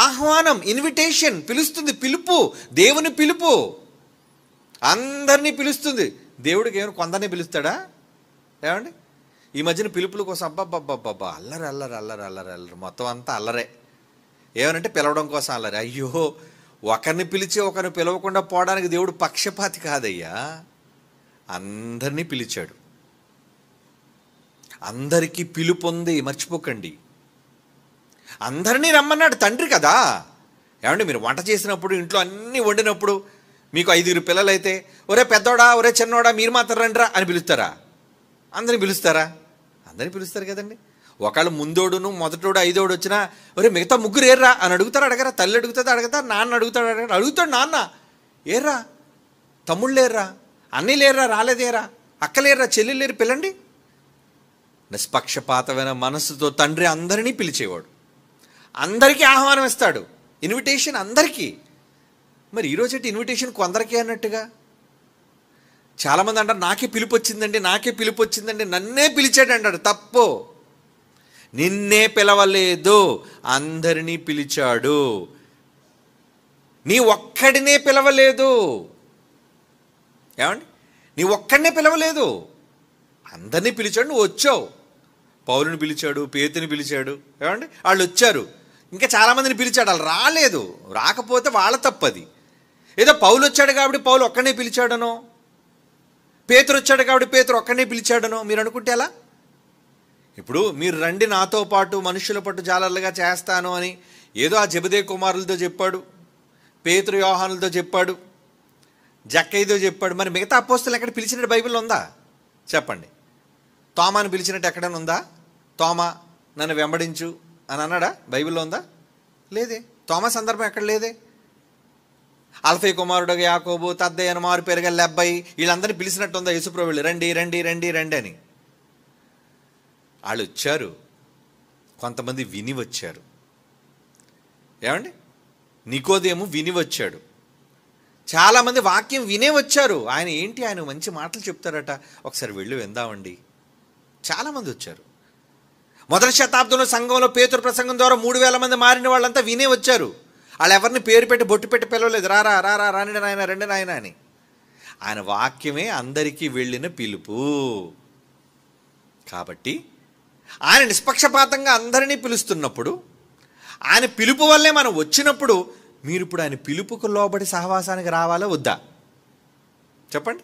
ఆహ్వానం, ఇన్విటేషన్, పిలుస్తుంది. పిలుపు, దేవుని పిలుపు అందరినీ పిలుస్తుంది. దేవుడికి ఏమైనా కొందరిని పిలుస్తాడా? ఏమండి ఈ మధ్యన పిలుపుల కోసం అబ్బబ్బబ్బబ్బా అల్లరి మొత్తం అంతా అల్లరే. ఏమనంటే పిలవడం కోసం అల్లరి. అయ్యో, ఒకరిని పిలిచి ఒకరిని పిలవకుండా పోవడానికి దేవుడు పక్షపాతి కాదయ్యా, అందరినీ పిలిచాడు. అందరికీ పిలుపు ఉంది, మర్చిపోకండి. అందరినీ రమ్మన్నాడు తండ్రి కదా. ఏమండి, మీరు వంట చేసినప్పుడు, ఇంట్లో అన్నీ వండినప్పుడు, మీకు 5 పిల్లలైతే ఒరే పెద్దోడా, ఒరే చిన్నోడా, మీరు మాత్రం రండిరా అని పిలుస్తారా? అందరిని పిలుస్తారా? అందరిని పిలుస్తారు కదండి. ఒకళ్ళు ముందోడును మొదటోడు 5ఓడు వచ్చినా ఒరే మిగతా 3 ఏర్రా అని అడుగుతారు, అడగరా? తల్లి అడుగుతుంది, అడగతా? నాన్న అడుగుతాడు, అడుగుతాడు నాన్న, ఏర్రా తమ్ముళ్ళు లేర్రా, అన్నయ్య లేర్రా, రాలేదేరా, అక్కలేర్రా, చెల్లెలు లేరు, పిల్లండి. నిష్పక్షపాతమైన మనస్సుతో తండ్రి అందరినీ పిలిచేవాడు, అందరికీ ఆహ్వానం ఇస్తాడు, ఇన్విటేషన్ అందరికీ. మరి ఈరోజు ఇన్విటేషన్ కొందరికీ అన్నట్టుగా. చాలామంది అంటారు నాకే పిలుపు వచ్చిందండి, నాకే పిలుపు వచ్చిందండి, నన్నే పిలిచాడు అంటాడు. తప్పు. నిన్నే పిలవలేదు, అందరినీ పిలిచాడు. నీ ఒక్కడినే పిలవలేదు. ఏమండి, నీ ఒక్కడినే పిలవలేదు, అందరినీ పిలిచాడు. నువ్వు వచ్చావు. పౌలుని పిలిచాడు, పేతుని పిలిచాడు. ఏమండి, వాళ్ళు వచ్చారు. ఇంకా చాలామందిని పిలిచాడు, వాళ్ళు రాలేదు. రాకపోతే వాళ్ళ తప్పది. ఏదో పౌలు వచ్చాడు కాబట్టి పౌలు ఒక్కడనే పిలిచాడనో, పేతురు వచ్చాడు కాబట్టి పేతురు ఒక్కడనే పిలిచాడనో మీరు అనుకుంటే ఎలా? ఇప్పుడు మీరు రండి నాతో పాటు మనుషుల పట్టు జాలర్లుగా చేస్తాను అని ఏదో ఆ జెబెదయి కుమారులతో చెప్పాడు, పేతురు యోహానులతో చెప్పాడు, జక్కయ్యతో చెప్పాడు. మరి మిగతా అపోస్తలు ఎక్కడ పిలిచినట్టు బైబిల్లో ఉందా? చెప్పండి. తోమాను పిలిచినట్టు ఎక్కడైనా ఉందా? తోమా నన్ను వెంబడించు అని అన్నాడా? బైబిల్లో ఉందా? లేదే. తోమా సందర్భం ఎక్కడ లేదే. అల్ఫై కుమారుడు యాకోబు, తద్దయ్య అని మారు పేరుగా లెబ్బాయి, వీళ్ళందరినీ పిలిచినట్టు ఉందా యేసుప్రభువులు? రండి రండి రండి రండి అని. వాళ్ళు వచ్చారు, కొంతమంది విని వచ్చారు. ఏమండి, నికోదేము విని వచ్చాడు. చాలామంది వాక్యం వినే వచ్చారు. ఆయన ఏంటి, ఆయన మంచి మాటలు చెప్తారట, ఒకసారి వెళ్ళి విందామండి. చాలామంది వచ్చారు. మొదటి శతాబ్దంలో సంఘంలో పేతురు ప్రసంగం ద్వారా 3000 మంది మారిన వాళ్ళంతా వినే వచ్చారు. వాళ్ళు ఎవరిని పేరు పెట్టి బొట్టు పెట్టి పిలవలేదు. రారా రారా రాండి నాయన, రండి నాయన అని. ఆయన వాక్యమే అందరికీ వెళ్ళిన పిలుపు. కాబట్టి ఆయన నిష్పక్షపాతంగా అందరినీ పిలుస్తున్నప్పుడు, ఆయన పిలుపు వల్లే మనం వచ్చినప్పుడు, మీరు ఇప్పుడు ఆయన పిలుపుకు లోబడి సహవాసానికి రావాలా వద్దా? చెప్పండి.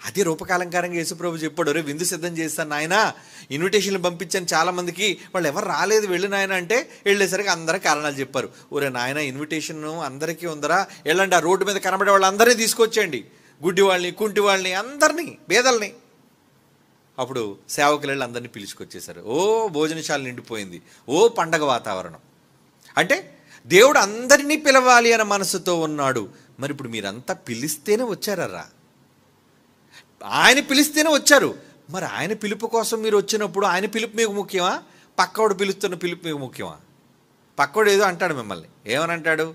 అదే రూపకాలంకారంగా యేసుప్రభు చెప్పాడు, రే విందు సిద్ధం చేస్తాను నాయన, ఇన్విటేషన్లు పంపించాను చాలామందికి, వాళ్ళు ఎవరు రాలేదు, వెళ్ళు నాయన అంటే వెళ్ళేసరికి అందరూ కారణాలు చెప్పారు. ఒరే నాయన, ఇన్విటేషన్ అందరికీ ఉందరా, వెళ్ళండి, ఆ రోడ్డు మీద కనబడే వాళ్ళు అందరినీ తీసుకొచ్చేయండి, గుడ్డి వాళ్ళని, కుంటి వాళ్ళని, అందరినీ, పేదల్ని. అప్పుడు సేవకులు వెళ్ళి అందరినీ పిలుచుకొచ్చేశారు. ఓ భోజనశాల నిండిపోయింది, ఓ పండగ వాతావరణం. అంటే దేవుడు అందరినీ పిలవాలి అనే మనసుతో ఉన్నాడు. మరి ఇప్పుడు మీరంతా పిలిస్తేనే వచ్చారా? ఆయన పిలిస్తేనే వచ్చారు. మరి ఆయన పిలుపు కోసం మీరు వచ్చినప్పుడు ఆయన పిలుపు మీకు ముఖ్యమా, పక్కవాడు పిలుస్తున్న పిలుపు మీకు ముఖ్యమా? పక్కవాడు ఏదో అంటాడు మిమ్మల్ని, ఏమని అంటాడు?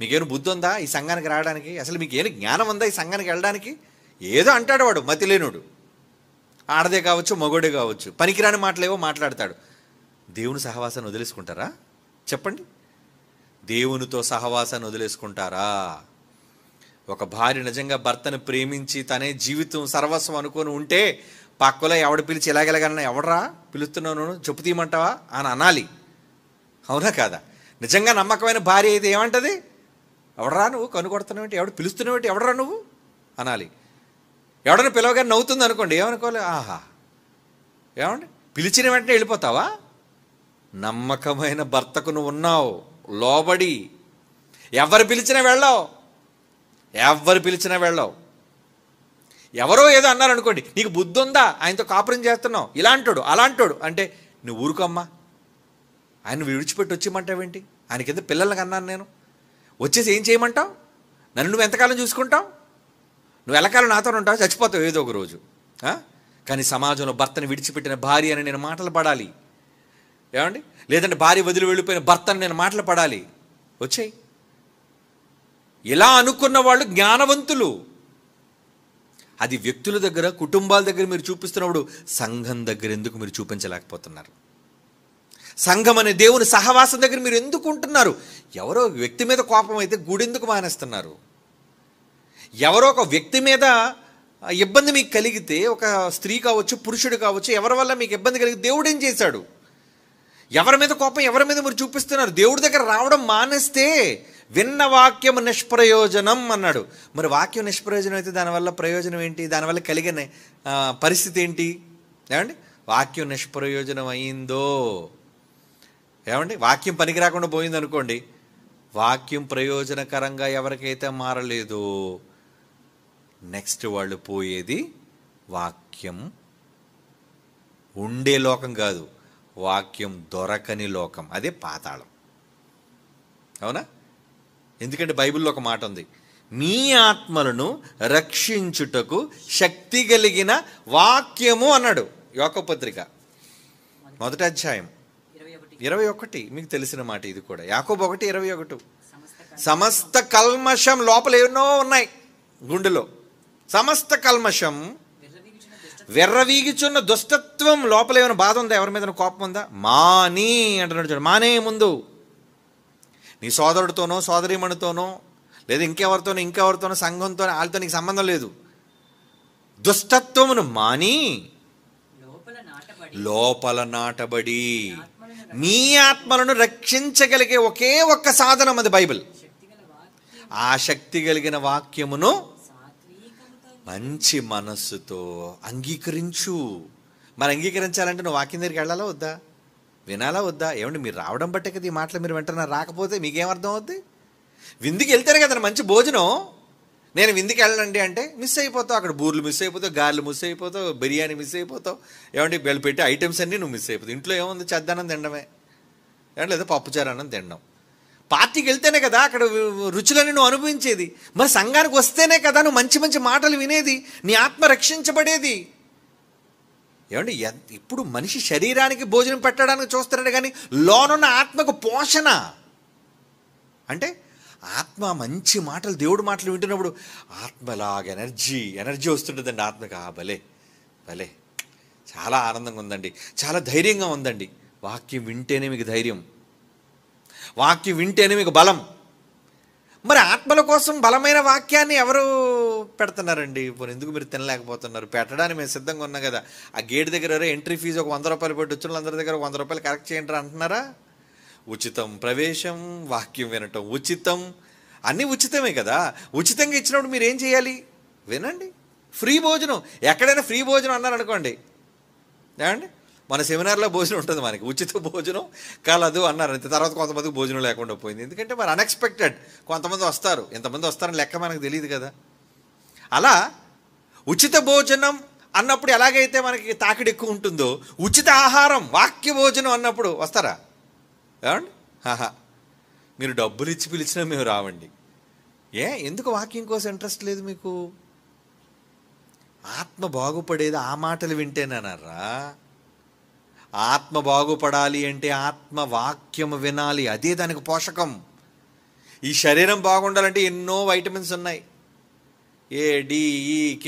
మీకేమైనా బుద్ధి ఉందా ఈ సంఘానికి రావడానికి? అసలు మీకు ఏమైనా జ్ఞానం ఉందా ఈ సంఘానికి వెళ్ళడానికి? ఏదో అంటాడు వాడు, మతిలేనుడు. ఆడదే కావచ్చు, మగోడే కావచ్చు, పనికిరాని మాటలేవో మాట్లాడతాడు. దేవుని సహవాసాన్ని వదిలేసుకుంటారా? చెప్పండి. దేవునితో సహవాసాన్ని వదిలేసుకుంటారా? ఒక భార్య నిజంగా భర్తను ప్రేమించి తనే జీవితం సర్వస్వం అనుకొని ఉంటే, పక్కలో ఎవడు పిలిచి ఎలాగెలాగన్నా, ఎవడరా పిలుస్తున్నావు, చెప్పు తీయమంటావా అని అనాలి. అవునా కాదా? నిజంగా నమ్మకమైన భార్య అయితే ఏమంటది? ఎవడరా నువ్వు కనుకొడుతున్నావు, ఎవడు పిలుస్తున్నావు, ఎవడరా నువ్వు అనాలి. ఎవడన్నా పిలవగానే నవ్వుతుంది అనుకోండి, ఏమనుకోలే, ఆహా ఏమండి, పిలిచిన వెంటనే వెళ్ళిపోతావా? నమ్మకమైన భర్తకు నువ్వు ఉన్నావు, లోబడి. ఎవరు పిలిచినా వెళ్ళావు, ఎవరు పిలిచినా వెళ్ళావు. ఎవరో ఏదో అన్నారనుకోండి, నీకు బుద్ధి ఉందా, ఆయనతో కాపురం చేస్తున్నావు, ఇలాంటోడు అలాంటోడు అంటే నువ్వు ఊరుకోమ్మా. ఆయన విడిచిపెట్టి వచ్చేయమంటావేంటి? ఆయన కింద పిల్లలకి అన్నాను నేను, వచ్చేసి ఏం చేయమంటావు? నన్ను నువ్వు ఎంతకాలం చూసుకుంటావు? నువ్వు ఎల్లకాలం నాతో ఉంటావు, చచ్చిపోతావు ఏదో ఒక రోజు. కానీ సమాజంలో భర్తను విడిచిపెట్టిన భార్య అని నేను మాటలు పడాలి. ఏమండి, లేదంటే భార్య వదిలి వెళ్ళిపోయిన భర్తను నేను మాటలు పడాలి. వచ్చేయి. ఇలా అనుకున్న వాళ్ళు జ్ఞానవంతులు. అది వ్యక్తుల దగ్గర, కుటుంబాల దగ్గర మీరు చూపిస్తున్నప్పుడు సంఘం దగ్గర ఎందుకు మీరు చూపించలేకపోతున్నారు? సంఘం అనే దేవుని సహవాసం దగ్గర మీరు ఎందుకు ఉంటున్నారు? ఎవరో వ్యక్తి మీద కోపం అయితే గుడెందుకు మానేస్తున్నారు? ఎవరో ఒక వ్యక్తి మీద ఇబ్బంది మీకు కలిగితే, ఒక స్త్రీ కావచ్చు, పురుషుడు కావచ్చు, ఎవరి వల్ల మీకు ఇబ్బంది కలిగి దేవుడు ఏం చేశాడు? ఎవరి మీద కోపం, ఎవరి మీద మీరు చూపిస్తున్నారు? దేవుడి దగ్గర రావడం మానేస్తే విన్న వాక్యం నిష్ప్రయోజనం అన్నాడు. మరి వాక్యం నిష్ప్రయోజనం అయితే దానివల్ల ప్రయోజనం ఏంటి? దానివల్ల కలిగిన పరిస్థితి ఏంటి? ఏమండి, వాక్యం నిష్ప్రయోజనం అయిందో, ఏమండి, వాక్యం పనికి రాకుండా పోయింది అనుకోండి, వాక్యం ప్రయోజనకరంగా ఎవరికైతే మారలేదో నెక్స్ట్ వాళ్ళు పోయేది వాక్యం ఉండే లోకం కాదు, వాక్యం దొరకని లోకం, అదే పాతాళం. అవునా? ఎందుకంటే బైబిల్లో ఒక మాట ఉంది, మీ ఆత్మలను రక్షించుటకు శక్తి కలిగిన వాక్యము అన్నాడు. యోకో పత్రిక 1వ అధ్యాయం 21. మీకు తెలిసిన మాట ఇది కూడా. యాకోబు 1:21. సమస్త కల్మషం లోపల ఎన్నో ఉన్నాయి గుండెలో. సమస్త కల్మషం, వెర్రవీగిచున్న దుష్టత్వం, లోపల ఏమైనా బాధ ఉందా, ఎవరి మీద కోపం ఉందా, మాని అంటున్నాడు చూడండి. మానే ముందు నీ సోదరుడితోనో సోదరీమణితోనో లేదా ఇంకెవరితోనో సంఘంతో, వాళ్ళతో నీకు సంబంధం లేదు. దుష్టత్వమును మాని లోపల నాటబడి మీ ఆత్మలను రక్షించగలిగే ఒకే ఒక్క సాధనం అది బైబిల్. ఆ శక్తి కలిగిన వాక్యమును మంచి మనస్సుతో అంగీకరించు. మరి అంగీకరించాలంటే నువ్వు వాక్యం దగ్గరికి వెళ్ళాలా వద్దా, వినాలా వద్దా? ఏమండి, మీరు రావడం బట్టే కదా ఈ మాటలు మీరు వింటున్నారు. రాకపోతే మీకేమర్థం అవుద్ది? విందుకి వెళ్తారు కదా, మంచి భోజనం. నేను విందుకి వెళ్ళండి అంటే మిస్ అయిపోతావు. అక్కడ బూర్లు మిస్ అయిపోతావు, గారెలు మిస్ అయిపోతావు, బిర్యానీ మిస్ అయిపోతావు. ఏమంటే వీళ్ళు పెట్టే ఐటమ్స్ అన్నీ నువ్వు మిస్ అయిపోతావు. ఇంట్లో ఏముంది, చెద్దన్నం తినడమే, ఏమంటే లేదా పప్పుచారు అన్నం తినడం. పార్టీకి వెళ్తేనే కదా అక్కడ రుచులని నువ్వు అనుభవించేది. మరి సంఘానికి వస్తేనే కదా నువ్వు మంచి మంచి మాటలు వినేది, నీ ఆత్మ రక్షించబడేది. ఏమండి, ఇప్పుడు మనిషి శరీరానికి భోజనం పెట్టడానికి చూస్తున్నాడు కానీ లోనున్న ఆత్మకు పోషణ అంటే ఆత్మ మంచి మాటలు, దేవుడు మాటలు వింటున్నప్పుడు ఆత్మలాగా ఎనర్జీ వస్తుంటుందండి ఆత్మకి. భలే భలే, చాలా ఆనందంగా ఉందండి, చాలా ధైర్యంగా ఉందండి. వాక్యం వింటేనే మీకు ధైర్యం, వాక్యం వింటేనే మీకు బలం. మరి ఆత్మల కోసం బలమైన వాక్యాన్ని ఎవరు పెడుతున్నారండి? ఇప్పుడు ఎందుకు మీరు తినలేకపోతున్నారు? పెట్టడానికి మేము సిద్ధంగా ఉన్నాం కదా. ఆ గేట్ దగ్గర ఎంట్రీ ఫీజు ఒక 100 రూపాయలు పెట్టి వచ్చిన అందరి దగ్గర 100 రూపాయలు కరెక్ట్ చేయండి అంటున్నారా? ఉచితం ప్రవేశం, వాక్యం వినటం ఉచితం, అన్నీ ఉచితమే కదా. ఉచితంగా ఇచ్చినప్పుడు మీరు ఏం చేయాలి? వినండి. ఫ్రీ భోజనం, ఎక్కడైనా ఫ్రీ భోజనం అన్నారనుకోండి, ఏమండి, మన సెమినార్లో భోజనం ఉంటుంది, మనకి ఉచిత భోజనం కలదు అన్నారు. అంతే. తర్వాత కొంతమందికి భోజనం లేకుండా పోయింది. ఎందుకంటే మరి అన్ఎక్స్పెక్టెడ్ కొంతమంది వస్తారు, ఎంతమంది వస్తారని లెక్క మనకు తెలియదు కదా. అలా ఉచిత భోజనం అన్నప్పుడు ఎలాగైతే మనకి తాకిడి ఎక్కువ ఉంటుందో, ఉచిత ఆహారం వాక్య భోజనం అన్నప్పుడు వస్తారా? ఏమండి, మీరు డబ్బులు ఇచ్చి పిలిచినా మేము రావండి. ఎందుకు వాక్యం కోసం ఇంట్రెస్ట్ లేదు మీకు? ఆత్మ బాగుపడేది ఆ మాటలు వింటేనన్నారా? ఆత్మ బాగుపడాలి అంటే ఆత్మ వాక్యం వినాలి, అదే దానికి పోషకం. ఈ శరీరం బాగుండాలంటే ఎన్నో వైటమిన్స్ ఉన్నాయి, A, D, E, K,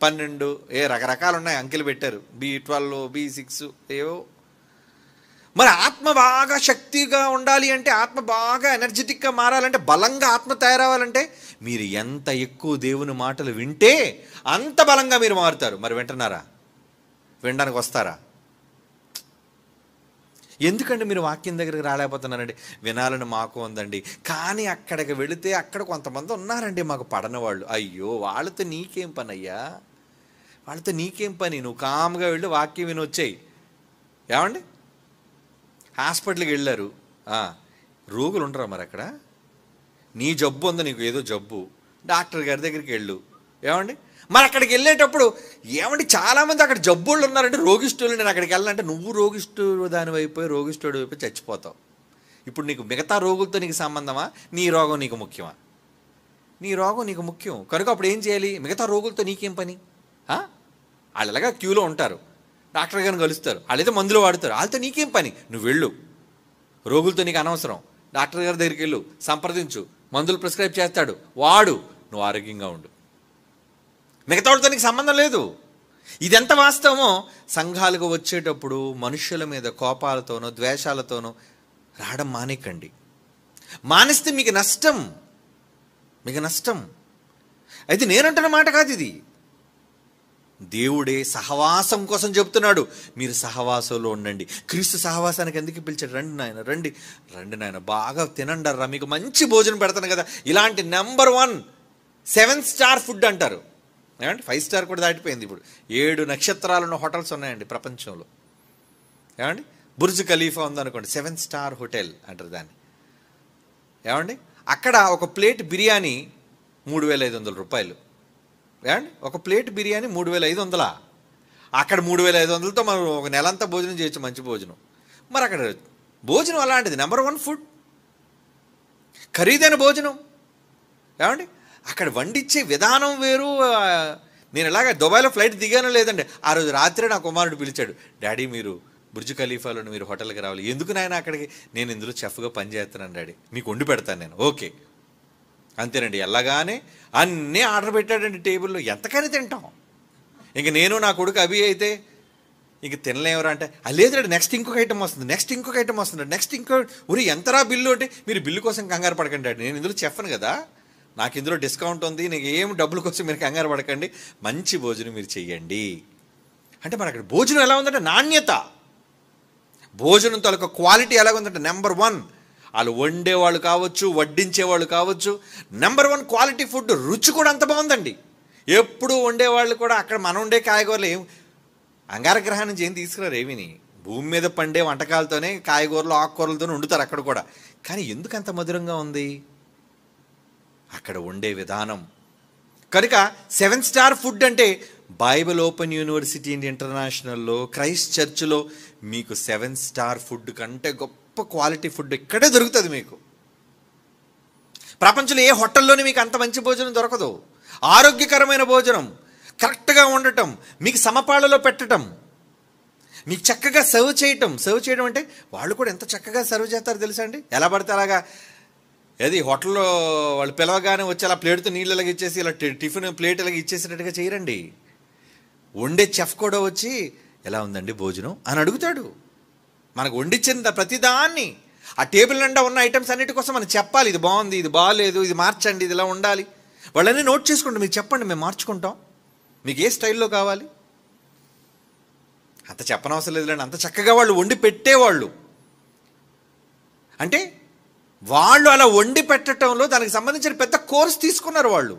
12 రకరకాలు ఉన్నాయి, అంకెలు పెట్టారు, B12, B6 ఏవో. మరి ఆత్మ బాగా శక్తిగా ఉండాలి అంటే, ఆత్మ బాగా ఎనర్జెటిక్గా మారాలంటే, బలంగా ఆత్మ తయారవ్వాలంటే మీరు ఎంత ఎక్కువ దేవుని మాటలు వింటే అంత బలంగా మీరు మారుతారు. మరి వింటున్నారా? వినడానికి వస్తారా? ఎందుకంటే మీరు వాక్యం దగ్గరికి రాలేకపోతున్నారండి. వినాలని మాకు ఉందండి, కానీ అక్కడికి వెళితే అక్కడ కొంతమంది ఉన్నారండి మాకు పడని వాళ్ళు. అయ్యో, వాళ్ళతో నీకేం పని అయ్యా, వాళ్ళతో నీకేం పని? నువ్వు కామ్గా వెళ్ళి వాక్యం విని వచ్చేయి. ఏమండి, హాస్పిటల్కి వెళ్ళారు, రోగులు ఉండరా మరి అక్కడ? నీ జబ్బు ఉందా, నీకు ఏదో జబ్బు, డాక్టర్ గారి దగ్గరికి వెళ్ళు. ఏమండి, మరి అక్కడికి వెళ్ళేటప్పుడు ఏమండి చాలామంది అక్కడ జబ్బుళ్ళు ఉన్నారంటే, రోగిష్ఠులు. నేను అక్కడికి వెళ్ళాలంటే నువ్వు రోగిష్ఠుడు దానివైపోయి రోగిష్ఠుడు వైపు చచ్చిపోతావు. ఇప్పుడు నీకు మిగతా రోగులతో నీకు సంబంధమా? నీ రోగం నీకు ముఖ్యమా? నీ రోగం నీకు ముఖ్యం కనుక అప్పుడు ఏం చేయాలి? మిగతా రోగులతో నీకేం పని? వాళ్ళు ఎలాగా క్యూలో ఉంటారు, డాక్టర్ గారిని కలుస్తారు, వాళ్ళైతే మందులు వాడుతారు, వాళ్ళతో నీకేం పని? నువ్వు వెళ్ళు, రోగులతో నీకు అనవసరం. డాక్టర్ గారి దగ్గరికి వెళ్ళు, సంప్రదించు, మందులు ప్రిస్క్రైబ్ చేస్తాడు, వాడు, నువ్వు ఆరోగ్యంగా ఉండు. మిగతా వాళ్ళతో నీకు సంబంధం లేదు. ఇదెంత వాస్తవమో సంఘాలకు వచ్చేటప్పుడు మనుషుల మీద కోపాలతోనో ద్వేషాలతోనో రావడం మానేకండి. మానేస్తే మీకు నష్టం, మీకు నష్టం. అయితే నేనంటున్న మాట కాదు ఇది, దేవుడే సహవాసం కోసం చెప్తున్నాడు. మీరు సహవాసంలో ఉండండి. క్రీస్తు సహవాసానికి ఎందుకు పిలిచాడు? రండి నాయన, రండి రండి నాయన, బాగా తినండర్రా, మీకు మంచి భోజనం పెడతాను కదా. ఇలాంటి నెంబర్ 1 7 స్టార్ ఫుడ్ అంటారు. ఏమంటే 5 స్టార్ కూడా దాటిపోయింది. ఇప్పుడు 7 నక్షత్రాలున్న హోటల్స్ ఉన్నాయండి ప్రపంచంలో. ఏమండి బుర్జ్ ఖలీఫా ఉందనుకోండి, 7 స్టార్ హోటల్ అంటారు దాన్ని. ఏమండి అక్కడ ఒక ప్లేట్ బిర్యానీ 3,500 రూపాయలు. ఏమండి ఒక ప్లేట్ బిర్యానీ 3,500. అక్కడ 3,500తో మనం ఒక నెలంతా భోజనం చేయొచ్చు, మంచి భోజనం. మరి అక్కడ భోజనం అలాంటిది, నెంబర్ 1 ఫుడ్, ఖరీదైన భోజనం. ఏమండి అక్కడ వండించే విధానం వేరు. నేను ఇలాగ దుబాయ్లో ఫ్లైట్ దిగానో లేదండి, ఆ రోజు రాత్రే నా కుమారుడు పిలిచాడు, డాడీ మీరు బుర్జ్ ఖలీఫాలో మీరు హోటల్కి రావాలి. ఎందుకు నాయన అక్కడికి? నేను ఇందులో చెఫ్గా పనిచేస్తున్నాను డాడీ, మీకు వండి పెడతాను నేను. ఓకే అంతేనండి. వెళ్ళగానే అన్నీ ఆర్డర్ పెట్టాడండి టేబుల్లో. ఎంతకని తింటాం? ఇంక నేను నా కొడుకు అభి అయితే ఇంక తినలేవరా అంటే, లేదండి నెక్స్ట్ ఇంకొక ఐటమ్ వస్తుంది, నెక్స్ట్ ఇంకొక ఐటమ్ వస్తుంది, నెక్స్ట్ ఇంకో ఊరి ఎంతరా బిల్లు అంటే, మీరు బిల్లు కోసం కంగారు పడకండి డాడీ, నేను ఇందులో చెప్పను కదా, నాకు ఇందులో డిస్కౌంట్ ఉంది, నీకు ఏం డబ్బుల కోసం మీరు కంగారు పడకండి, మంచి భోజనం మీరు చెయ్యండి అంటే. మరి అక్కడ భోజనం ఎలా ఉందంటే నాణ్యత, భోజనం తాలూకా క్వాలిటీ ఎలా ఉందంటే నెంబర్ 1. వాళ్ళు వండేవాళ్ళు కావచ్చు, వడ్డించేవాళ్ళు కావచ్చు, నెంబర్ 1 క్వాలిటీ ఫుడ్. రుచి కూడా అంత బాగుందండి. ఎప్పుడు వండేవాళ్ళు కూడా అక్కడ మనం వండే కాయగూరలు ఏం అంగారగ్రహం నుంచి ఏం తీసుకురారు ఏమిని, భూమి మీద పండే వంటకాలతోనే కాయగూరలు ఆకుకూరలతోనే వండుతారు అక్కడ కూడా. కానీ ఎందుకు అంత మధురంగా ఉంది? అక్కడ వండే విధానం. కనుక 7 స్టార్ ఫుడ్ అంటే బైబిల్ ఓపెన్ యూనివర్సిటీ ఇంటర్నేషనల్లో, క్రైస్ట్ చర్చ్లో మీకు 7 స్టార్ ఫుడ్ కంటే గొప్ప క్వాలిటీ ఫుడ్ ఇక్కడే దొరుకుతుంది మీకు. ప్రపంచంలో ఏ హోటల్లోనే మీకు అంత మంచి భోజనం దొరకదు. ఆరోగ్యకరమైన భోజనం, కరెక్ట్గా ఉండటం, మీకు సమపాళ్ళలో పెట్టడం, మీకు చక్కగా సర్వ్ చేయడం అంటే వాళ్ళు కూడా ఎంత చక్కగా సర్వ్ చేస్తారో తెలుసా అండి. ఎలా పడితే అలాగా ఏది హోటల్లో వాళ్ళు పిలవగానే వచ్చి అలా ప్లేట్తో నీళ్ళు ఇలాగ ఇచ్చేసి ఇలా టిఫిన్ ప్లేట్ ఇలాగ ఇచ్చేసినట్టుగా చేయరండి. వండే చెఫ్ కూడా వచ్చి ఎలా ఉందండి భోజనం అని అడుగుతాడు. మనకు వండించిన ప్రతిదాన్ని ఆ టేబుల్ నిండా ఉన్న ఐటమ్స్ అన్నిటి కోసం మనం చెప్పాలి, ఇది బాగుంది, ఇది బాగాలేదు, ఇది మార్చండి, ఇది ఇలా ఉండాలి. వాళ్ళన్నీ నోట్ చేసుకుంటాం, మీరు చెప్పండి మేము మార్చుకుంటాం, మీకు ఏ స్టైల్లో కావాలి. అంత చెప్పనవసరం లేదులేండి, అంత చక్కగా వాళ్ళు వండి పెట్టేవాళ్ళు. అంటే వాళ్ళు అలా వండి పెట్టడంలో దానికి సంబంధించిన పెద్ద కోర్స్ తీసుకున్నారు వాళ్ళు.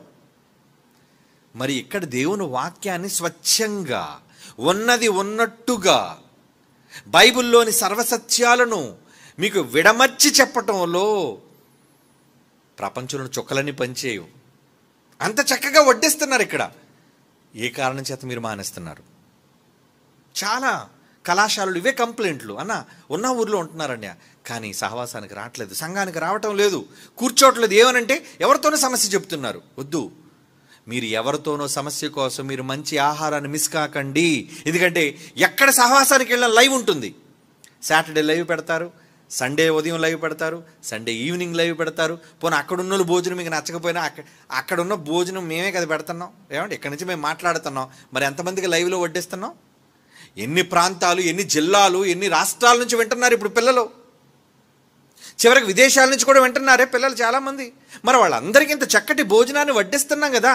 మరి ఇక్కడ దేవుని వాక్యాన్ని స్వచ్ఛంగా ఉన్నది ఉన్నట్టుగా బైబిల్లోని సర్వసత్యాలను మీకు విడమర్చి చెప్పటంలో ప్రపంచంలో చుక్కలన్నీ పనిచేయవు. అంత చక్కగా వడ్డిస్తున్నారు ఇక్కడ. ఏ కారణం చేత మీరు మానేస్తున్నారు? చాలా కళాశాలలు ఇవే కంప్లైంట్లు. అన్న ఉన్న ఊర్లో ఉంటున్నారన్న, కానీ సహవాసానికి రావట్లేదు, సంఘానికి రావటం లేదు, కూర్చోవట్లేదు. ఏమనంటే ఎవరితోనో సమస్య చెప్తున్నారు. వద్దు, మీరు ఎవరితోనో సమస్య కోసం మీరు మంచి ఆహారాన్ని మిస్ కాకండి. ఎందుకంటే ఎక్కడ సహవాసానికి వెళ్ళిన లైవ్ ఉంటుంది. సాటర్డే లైవ్ పెడతారు, సండే ఉదయం లైవ్ పెడతారు, సండే ఈవినింగ్ లైవ్ పెడతారు. పోనీ అక్కడున్న భోజనం మీకు నచ్చకపోయినా అక్కడున్న భోజనం మేమే కదా పెడుతున్నాం. ఏమంటే ఇక్కడి నుంచి మేము మాట్లాడుతున్నాం, మరి ఎంతమందికి లైవ్లో వడ్డిస్తున్నాం? ఎన్ని ప్రాంతాలు, ఎన్ని జిల్లాలు, ఎన్ని రాష్ట్రాల నుంచి వింటున్నారు ఇప్పుడు పిల్లలు. చివరికి విదేశాల నుంచి కూడా వింటున్నారే పిల్లలు చాలామంది. మరి వాళ్ళందరికీ ఇంత చక్కటి భోజనాన్ని వడ్డిస్తున్నాం కదా.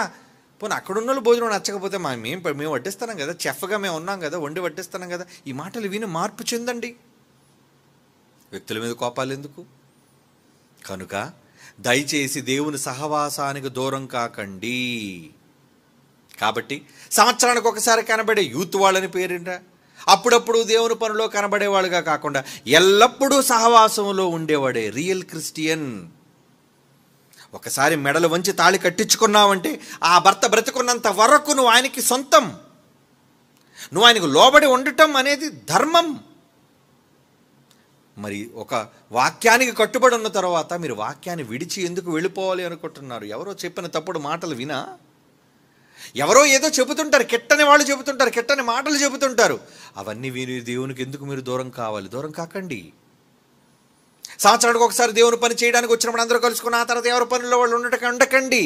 పోనీ అక్కడున్న భోజనం నచ్చకపోతే మేము వడ్డిస్తున్నాం కదా, చెఫ్గా మేము ఉన్నాం కదా, వండి వడ్డిస్తున్నాం కదా. ఈ మాటలు విని మార్పు చెందండి. వ్యక్తుల మీద కోపాలు ఎందుకు? కనుక దయచేసి దేవుని సహవాసానికి దూరం కాకండి. కాబట్టి సంవత్సరానికి ఒకసారి కనబడే యూత్ వాళ్ళని పేరింట, అప్పుడప్పుడు దేవుని పనిలో కనబడేవాళ్ళుగా కాకుండా ఎల్లప్పుడూ సహవాసంలో ఉండేవాడే రియల్ క్రిస్టియన్. ఒకసారి మెడలు వంచి తాళి కట్టించుకున్నావంటే ఆ భర్త బ్రతికున్నంత వరకు నువ్వు ఆయనకి సొంతం. నువ్వు ఆయనకు లోబడి ఉండటం అనేది ధర్మం. మరి ఒక వాక్యానికి కట్టుబడి ఉన్న తర్వాత మీరు వాక్యాన్ని విడిచి ఎందుకు వెళ్ళిపోవాలి అనుకుంటున్నారు? ఎవరో చెప్పిన తప్పుడు మాటలు వినా, ఎవరో ఏదో చెబుతుంటారు, కెట్టని వాళ్ళు చెబుతుంటారు, కెట్టని మాటలు చెబుతుంటారు. అవన్నీ విని దేవునికి ఎందుకు మీరు దూరం కావాలి? దూరం కాకండి. సంవత్సరానికి ఒకసారి దేవుని పని చేయడానికి వచ్చినప్పుడు అందరూ కలుసుకున్న ఆ తర్వాత ఎవరి పనుల్లో వాళ్ళు ఉండకండి.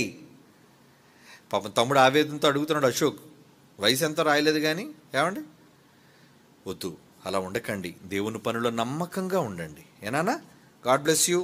పాపం తమ్ముడు ఆవేదనతో అడుగుతున్నాడు, అశోక్ వయసు ఎంతో రాయలేదు కానీ ఏమండి, వద్దు అలా ఉండకండి. దేవుని పనిలో నమ్మకంగా ఉండండి. ఏనానా? God bless you.